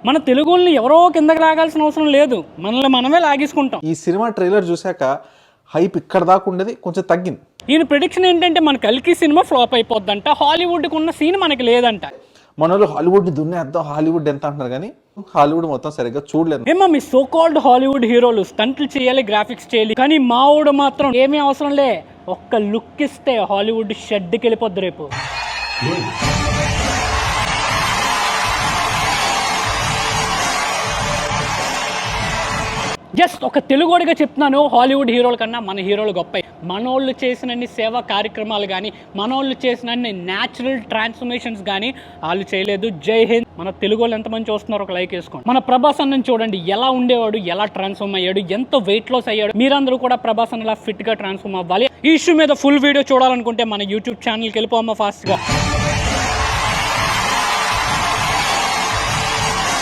మన తెలుగుల్ని ఎవరో కిందకి లాగాల్సిన అవసరం లేదు, మనల్ని మనమే లాగేసుకుంటాం. ఈ సినిమా ట్రైలర్ చూశాక హైప్ ఇక్కడ దాకా ఉండేది కొంచెం తగ్గింది. ఈయన ప్రిడిక్షన్ ఏంటంటే మన కల్కి సినిమా ఫ్లాప్ అయిపోద్దంట, హాలీవుడ్కి ఉన్న సీన్ మనకి లేదంట. మన వాళ్ళు హాలీవుడ్ దున్నేద్దాం, హాలీవుడ్ ఎంత అంటున్నారు కానీ హాలీవుడ్ మొత్తం సరిగ్గా చూడలేదు. ఏమో మీ సో కాల్డ్ హాలీవుడ్ హీరోలు స్టంట్లు చేయాలి, గ్రాఫిక్స్ చేయాలి, కానీ మావుడు మాత్రం ఏమీ అవసరం లే, ఒక్క లుక్ ఇస్తే హాలీవుడ్ షెడ్కి వెళ్ళిపోద్ది రేపు. జస్ట్ ఒక తెలుగుడిగా చెప్తున్నాను, హాలీవుడ్ హీరోల కన్నా మన హీరోలు గొప్ప. మనోళ్ళు చేసినన్ని సేవా కార్యక్రమాలు కానీ, మనోళ్ళు చేసినన్ని న్యాచురల్ ట్రాన్స్ఫర్మేషన్స్ కానీ వాళ్ళు చేయలేదు. జై హింద్. మన తెలుగు వాళ్ళు ఎంతమంది చూస్తున్నారు, ఒక లైక్ వేసుకోండి. మన ప్రభాస్ అన్నని చూడండి, ఎలా ఉండేవాడు, ఎలా ట్రాన్స్ఫార్మ్ అయ్యాడు, ఎంత వెయిట్ లాస్ అయ్యాడు. మీరందరూ కూడా ప్రభాస్ అన్నలా ఫిట్గా ట్రాన్స్ఫార్మ్ అవ్వాలి. ఈ ఇష్యూ మీద ఫుల్ వీడియో చూడాలనుకుంటే మన యూట్యూబ్ ఛానల్కి వెళ్ళిపోమ్మా ఫాస్ట్గా.